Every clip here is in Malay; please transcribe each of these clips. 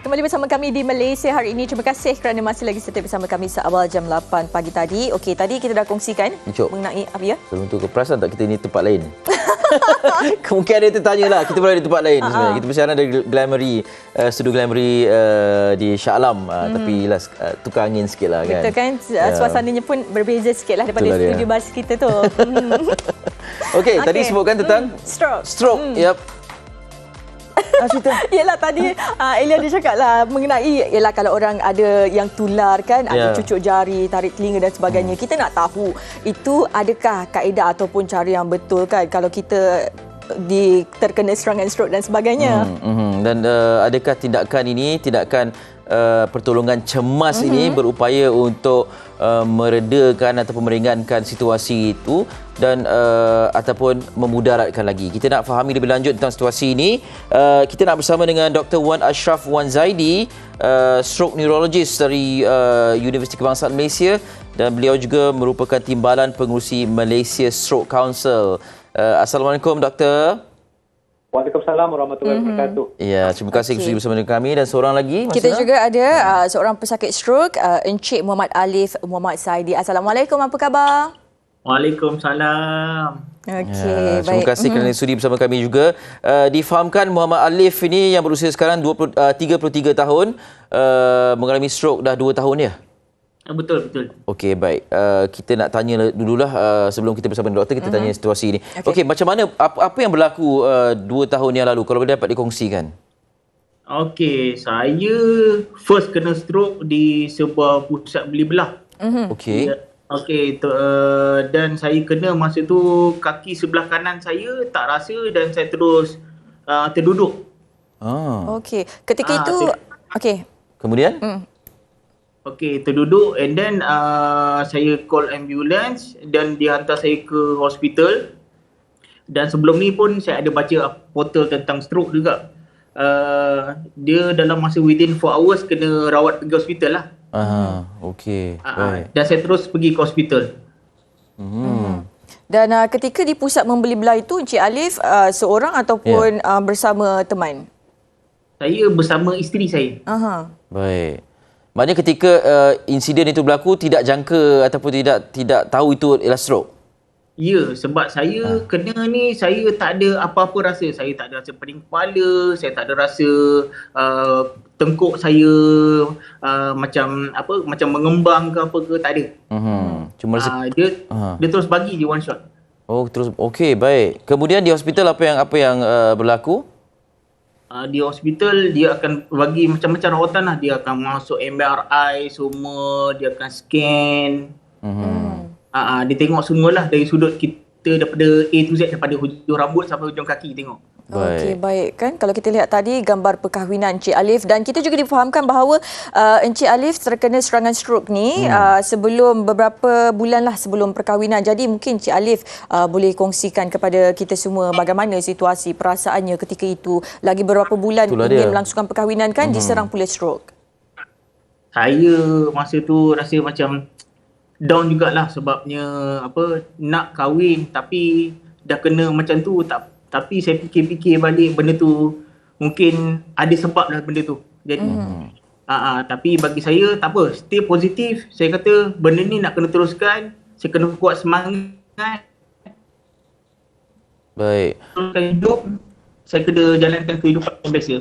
kembali bersama kami di Malaysia hari ini. Terima kasih kerana masih lagi setia bersama kami seawal jam 8 pagi tadi. Okey, tadi kita dah kongsikan mengenai apa ya? Sebelum tu keperasan tak kita ni tempat lain? Mungkin ada yang tertanya lah, kita berada di tempat lain sebenarnya. Kita bersiaran dari Glamory, studio Glamory di Shah Alam. Tapi lah, tukar angin sikit lah kan. Betul kan, suasananya pun berbeza sikit lah daripada studio baru kita tu. Okey, tadi sebutkan tentang stroke. Yep. Yelah tadi Elia dia cakap lah mengenai yelah kalau orang ada yang tular kan, ada cucuk jari, tarik telinga dan sebagainya. Kita nak tahu itu adakah kaedah ataupun cara yang betul kan kalau kita terkena serangan stroke dan sebagainya. Dan adakah tindakan pertolongan cemas ini berupaya untuk meredakan ataupun meringankan situasi itu dan ataupun memudaratkan lagi. Kita nak fahami lebih lanjut tentang situasi ini. Kita nak bersama dengan Dr. Wan Ashraf Wan Zaidi, stroke neurologist dari Universiti Kebangsaan Malaysia, dan beliau juga merupakan timbalan pengurusi Malaysia Stroke Council. Assalamualaikum Doktor. Waalaikumsalam warahmatullahi wabarakatuh. Ya, terima kasih sudi bersama dengan kami, dan seorang lagi kita juga ada seorang pesakit stroke, Encik Muhammad Alif Muhammad Saidi. Assalamualaikum, apa khabar? Waalaikumsalam. Okey, baik. Terima kasih kerana sudi bersama kami juga. Difahamkan Muhammad Alif ini yang berusia sekarang 33 tahun, mengalami stroke dah 2 tahun ya? Betul. Okey, baik. Kita nak tanya dululah sebelum kita bersama dengan doktor, kita tanya situasi ini. Okey, macam mana, apa yang berlaku 2 tahun yang lalu, kalau boleh dapat dikongsikan? Okey, saya first kena stroke di sebuah pusat beli belah. Okey. Okey, dan saya kena masa tu kaki sebelah kanan saya tak rasa dan saya terus terduduk. Okey, ketika itu okey. Kemudian? Okey, terduduk and then saya call ambulance dan dihantar saya ke hospital. Dan sebelum ni pun saya ada baca portal tentang stroke juga. Dia dalam masa within 4 hours kena rawat pergi hospital lah. Okey. Dan saya terus pergi ke hospital. Dan ketika di pusat membeli belah itu, Encik Alif seorang ataupun bersama teman? Saya bersama isteri saya. Baik. Maknanya ketika insiden itu berlaku, tidak jangka ataupun tidak tahu itu ialah stroke? Ya, sebab saya kena ni, saya tak ada apa-apa rasa. Saya tak ada rasa pening kepala, saya tak ada rasa tengkuk saya macam mengembang ke apa ke, tak ada. Cuma rasa dia terus bagi je one shot. Oh, terus. Okey, baik. Kemudian di hospital apa yang berlaku? Di hospital dia akan bagi macam-macam rawatan lah. Dia akan masuk MRI semua, dia akan scan. Dia tengok semualah dari sudut kita daripada A to Z, daripada hujung rambut sampai hujung kaki tengok. Okey, baik kan. Kalau kita lihat tadi gambar perkahwinan Encik Alif, dan kita juga difahamkan bahawa Encik Alif terkena serangan stroke ni sebelum beberapa bulan lah sebelum perkahwinan. Jadi mungkin Encik Alif boleh kongsikan kepada kita semua bagaimana situasi perasaannya ketika itu. Lagi beberapa bulan ingin melangsungkan perkahwinan kan, diserang pula stroke. Saya masa tu rasa macam down jugalah sebabnya nak kahwin tapi dah kena macam tu. Tapi saya fikir-fikir balik benda tu mungkin ada sebab lah benda tu. Jadi tapi bagi saya tak apa, stay positif. Saya kata benda ni nak kena teruskan, saya kena kuat semangat. Baik. Teruskan hidup, saya kena jalankan kehidupan yang biasa.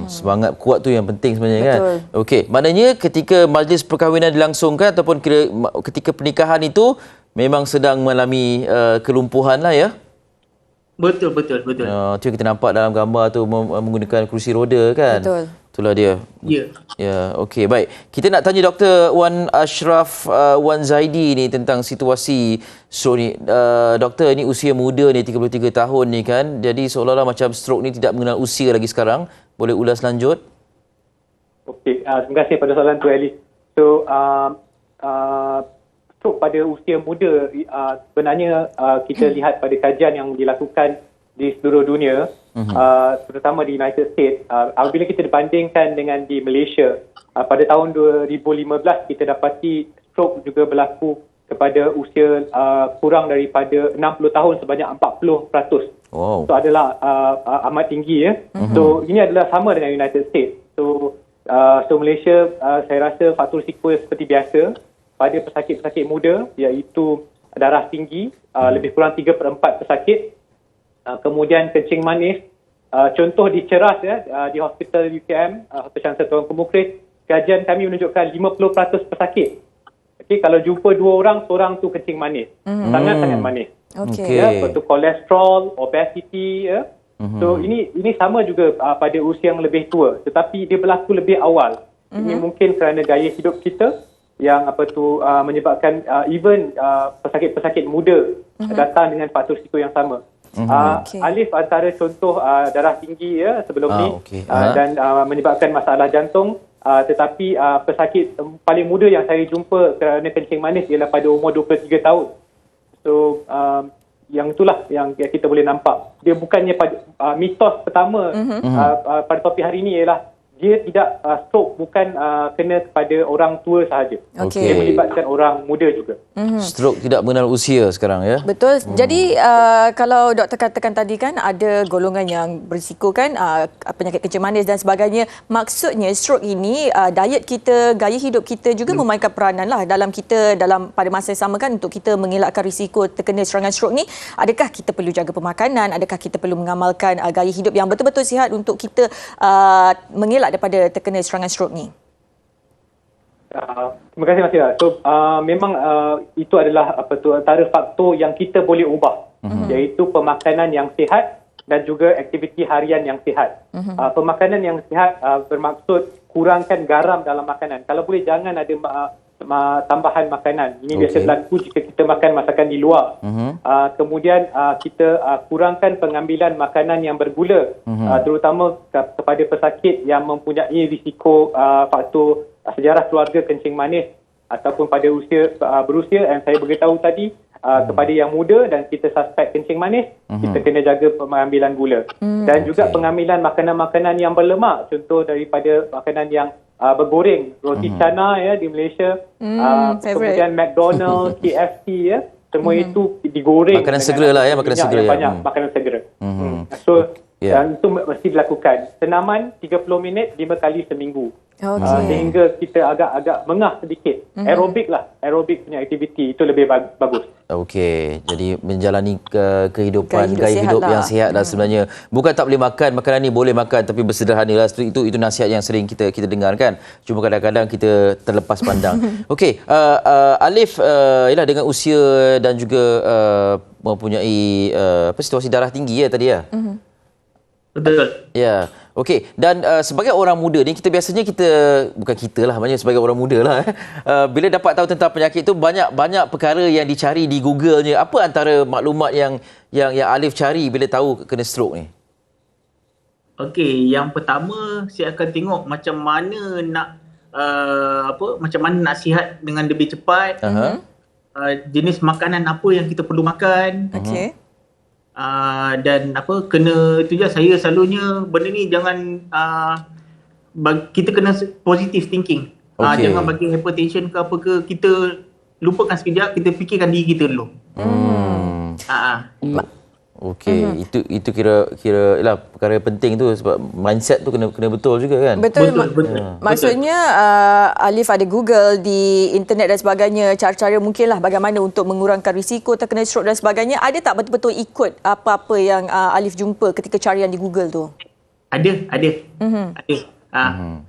Semangat kuat tu yang penting sebenarnya. Betul. Kan. Okey, maknanya ketika majlis perkahwinan dilangsungkan ataupun ketika pernikahan itu memang sedang mengalami kelumpuhan lah ya? Betul. Itu yang kita nampak dalam gambar tu, menggunakan kerusi roda kan? Betul. Itulah dia. Ya, okey, baik. Kita nak tanya Dr. Wan Ashraf Wan Zaidi ni tentang situasi stroke ni. Doktor, ini usia muda ni, 33 tahun ni kan. Jadi seolah-olah macam stroke ni tidak mengenal usia lagi sekarang. Boleh ulas lanjut? Okey, terima kasih pada soalan tu, Ali. So, stroke pada usia muda, sebenarnya kita lihat pada kajian yang dilakukan di seluruh dunia, terutama di United States, apabila kita bandingkan dengan di Malaysia, pada tahun 2015 kita dapati stroke juga berlaku kepada usia kurang daripada 60 tahun sebanyak 40%. Wow. So adalah amat tinggi ya. So ini adalah sama dengan United States. So So Malaysia saya rasa faktor risiko seperti biasa pada pesakit-pesakit muda iaitu darah tinggi, lebih kurang 3/4 pesakit. Kemudian kencing manis. Contoh di Ceras di Hospital UKM, Hospital Syamsul Tuan Kemukris, kajian kami menunjukkan 50% pesakit. Okay, kalau jumpa 2 orang, seorang tu kencing manis. Sangat-sangat manis. Okey. Betul kolesterol, obesity. So ini sama juga pada usia yang lebih tua, tetapi dia berlaku lebih awal. Ini mungkin kerana gaya hidup kita yang menyebabkan even pesakit-pesakit muda datang dengan faktor risiko yang sama. Alif antara contoh darah tinggi sebelum ni dan menyebabkan masalah jantung, tetapi pesakit paling muda yang saya jumpa kerana kencing manis ialah pada umur 23 tahun. So yang itulah yang kita boleh nampak. Dia bukannya pada mitos pertama pada topik hari ini ialah dia tidak stroke bukan kena kepada orang tua sahaja. Dia melibatkan orang muda juga. Stroke tidak mengenal usia sekarang ya. Betul. Jadi kalau doktor katakan tadi kan ada golongan yang berisiko kan penyakit kencing manis dan sebagainya. Maksudnya stroke ini diet kita, gaya hidup kita juga memainkan peranan lah dalam pada masa yang sama kan untuk kita mengelakkan risiko terkena serangan stroke ni. Adakah kita perlu jaga pemakanan? Adakah kita perlu mengamalkan gaya hidup yang betul-betul sihat untuk kita mengelak daripada terkena serangan stroke ni? Terima kasih Mas Ira. So memang itu adalah antara faktor yang kita boleh ubah, iaitu pemakanan yang sihat dan juga aktiviti harian yang sihat. Pemakanan yang sihat bermaksud kurangkan garam dalam makanan. Kalau boleh jangan ada tambahan makanan. Ini biasa berlaku jika kita makan masakan di luar. Kemudian kita kurangkan pengambilan makanan yang bergula, terutama kepada pesakit yang mempunyai risiko faktor sejarah keluarga kencing manis ataupun pada usia berusia. Dan saya beritahu tadi kepada yang muda dan kita suspek kencing manis, kita kena jaga pengambilan gula. Dan juga pengambilan makanan-makanan yang berlemak, contoh daripada makanan yang bergoreng, roti cana di Malaysia, kemudian McDonald's, KFC semua itu digoreng. Makanan segera lah makanan segera banyak makanan segera. So dan itu mesti dilakukan. Senaman 30 minit 5 kali seminggu. Sehingga kita agak mengah sedikit. Aerobik punya aktiviti itu lebih bagus. Okey, jadi menjalani kehidupan gaya hidup lah yang sihat lah sebenarnya. Bukan tak boleh makan makanan ni, boleh makan tapi bersederhanalah. Itu nasihat yang sering kita dengar kan. Cuma kadang-kadang kita terlepas pandang. Okey, Alif ialah dengan usia dan juga mempunyai situasi darah tinggi tadi ya. Betul. Ya. Okey, dan sebagai orang muda ni bukan kita lah, maknanya sebagai orang muda lah bila dapat tahu tentang penyakit tu banyak perkara yang dicari di Google-nya. Apa antara maklumat yang Alif cari bila tahu kena stroke ni? Okey, yang pertama saya akan tengok macam mana nak sihat dengan lebih cepat. Jenis makanan apa yang kita perlu makan. Okey. Dan kena tu je, saya selalunya benda ni jangan kita kena positive thinking. Jangan bagi hypertension ke apa ke, kita lupakan sekejap, kita fikirkan diri kita dulu. Okey, itu kira ialah perkara penting tu sebab mindset tu kena betul juga kan. Betul. Maksudnya Alif ada Google di internet dan sebagainya, cara-cara mungkinlah bagaimana untuk mengurangkan risiko terkena stroke dan sebagainya. Ada tak betul-betul ikut apa-apa yang Alif jumpa ketika carian di Google tu? Ada.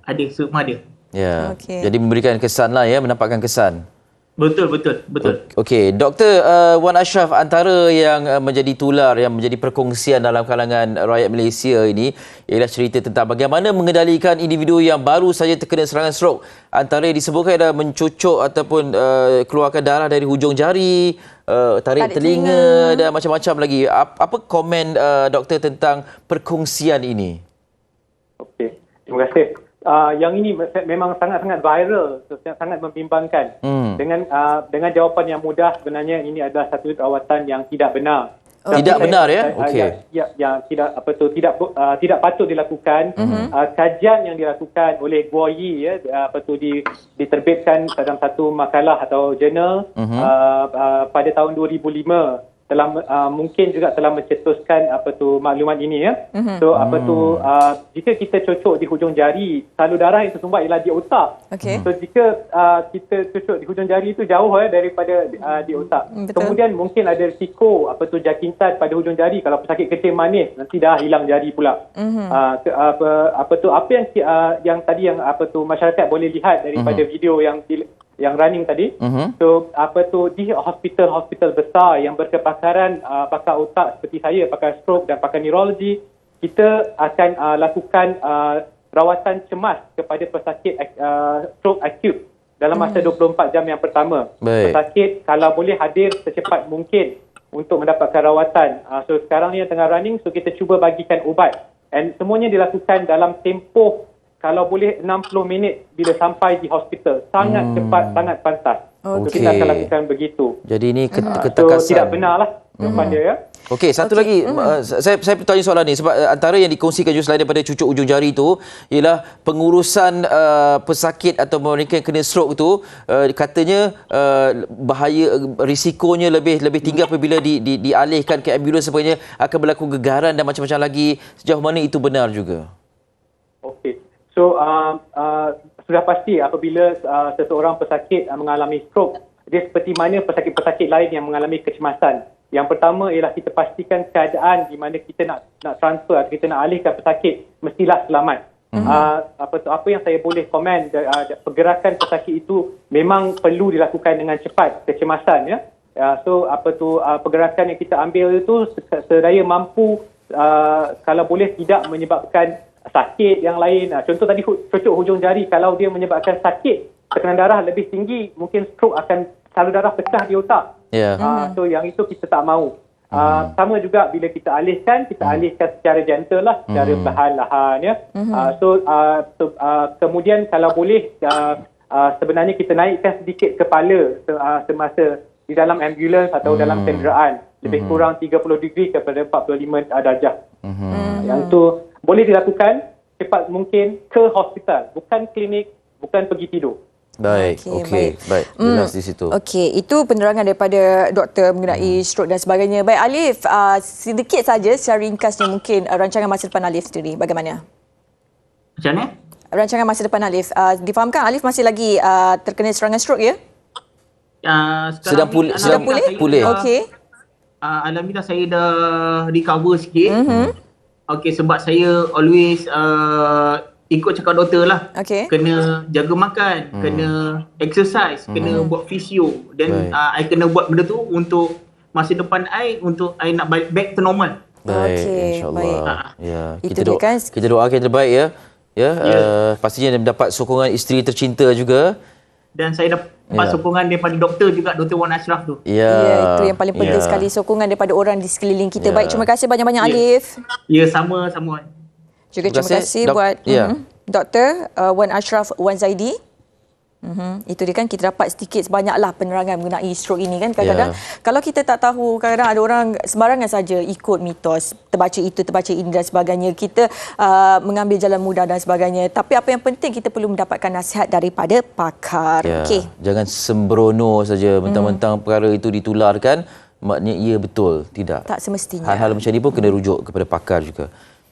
Ada, semua ada. Ya. Jadi memberikan kesan lah menampakkan kesan. Betul. Okey, Dr. Wan Ashraf, antara yang menjadi tular, yang menjadi perkongsian dalam kalangan rakyat Malaysia ini ialah cerita tentang bagaimana mengendalikan individu yang baru saja terkena serangan stroke. Antara yang disebutkan adalah mencucuk ataupun keluarkan darah dari hujung jari, tarik telinga dan macam-macam lagi. Apa komen doktor tentang perkongsian ini? Okey, terima kasih. Yang ini memang sangat-sangat viral, sangat membimbangkan. Dengan jawapan yang mudah, sebenarnya ini adalah satu rawatan yang tidak benar. Tidak benar ya? Okey. Tidak patut dilakukan. Kajian yang dilakukan oleh Guo Yi diterbitkan dalam satu makalah atau jurnal pada tahun 2005 mungkin juga telah mencetuskan maklumat ini ya. So jika kita cocok di hujung jari, salur darah yang tersumbat ialah di otak. Okey. So jika kita cocok di hujung jari itu jauh daripada di otak. Betul. Kemudian mungkin ada risiko jangkitan pada hujung jari. Kalau pesakit kencing manis nanti dah hilang jari pula. Apa yang tadi masyarakat boleh lihat daripada video yang running tadi. So di hospital besar yang berkepakaran pakar otak seperti saya, pakar stroke dan pakar neurologi, kita akan lakukan rawatan cemas kepada pesakit stroke acute dalam masa 24 jam yang pertama. Baik. Pesakit kalau boleh hadir secepat mungkin untuk mendapatkan rawatan. So sekarang ni yang tengah running, so kita cuba bagikan ubat. And semuanya dilakukan dalam tempoh kalau boleh 60 minit bila sampai di hospital. Sangat cepat, sangat pantas. So, kita akan lakukan begitu. Jadi ini ketekasan. So, tidak benarlah kepada ya. Okey, satu lagi saya bertanya soalan ni sebab antara yang dikongsikan juga selain daripada cucuk ujung jari itu ialah pengurusan pesakit atau mereka yang kena stroke tu katanya bahaya risikonya lebih tinggi apabila dialihkan ke ambulans sebagainya, akan berlaku gegaran dan macam-macam lagi. Sejauh mana itu benar juga? Okey. So sudah pasti apabila seseorang pesakit mengalami stroke, dia seperti mana pesakit-pesakit lain yang mengalami kecemasan. Yang pertama ialah kita pastikan keadaan di mana kita nak transfer atau kita nak alihkan pesakit mestilah selamat. Apa yang saya boleh komen, pergerakan pesakit itu memang perlu dilakukan dengan cepat, kecemasan ya. So pergerakan yang kita ambil itu sedaya mampu, kalau boleh tidak menyebabkan sakit yang lain. Contoh tadi cucuk hujung jari, kalau dia menyebabkan sakit, tekanan darah lebih tinggi, mungkin stroke akan salur darah pecah di otak. So yang itu kita tak mahu. Sama juga bila kita alihkan secara gentle lah, secara perlahan-lahan ya. Kemudian kalau boleh sebenarnya kita naikkan sedikit kepala semasa di dalam ambulans atau dalam kenderaan, lebih kurang 30 degree kepada 45 darjah. Yang tu boleh dilakukan cepat mungkin ke hospital, bukan klinik, bukan pergi tidur. Baik. Jelas di situ. Okey, itu penerangan daripada doktor mengenai stroke dan sebagainya. Baik Alif, sedikit saja secara ringkasnya mungkin rancangan masa depan Alif sendiri bagaimana? Macam mana? Rancangan masa depan Alif. Difahamkan Alif masih lagi terkena serangan stroke ya? Sedang pulih. Okey. Alhamdulillah saya dah recover sikit. Okey, sebab saya always ikut cakap doktor lah. Okey. Kena jaga makan, kena exercise, kena buat fisio. Dan I kena buat benda tu untuk masa depan untuk I nak balik back to normal. Baik, Okey, insya-Allah. Ya, Itu dia kan. kita doakan yang terbaik ya. Pastinya dia mendapat sokongan isteri tercinta juga. Dan saya dapat sokongan daripada doktor juga, Dr. Wan Ashraf tu. Ya, itu yang paling penting sekali, sokongan daripada orang di sekeliling kita. Baik, terima kasih banyak-banyak Alif. Ya, sama-sama. Juga terima kasih buat Dr. Wan Ashraf Wan Zaidi. Itu dia kan, kita dapat sedikit sebanyaklah penerangan mengenai stroke ini kan. Kadang-kadang kalau kita tak tahu, kadang-kadang ada orang sembarangan saja ikut mitos, terbaca itu, terbaca ini dan sebagainya. Kita mengambil jalan mudah dan sebagainya. Tapi apa yang penting, kita perlu mendapatkan nasihat daripada pakar. Okey. Jangan sembrono saja mentang-mentang perkara itu ditularkan maknanya ia betul. Tidak. Tak semestinya. Hal-hal macam ini pun kena rujuk kepada pakar juga.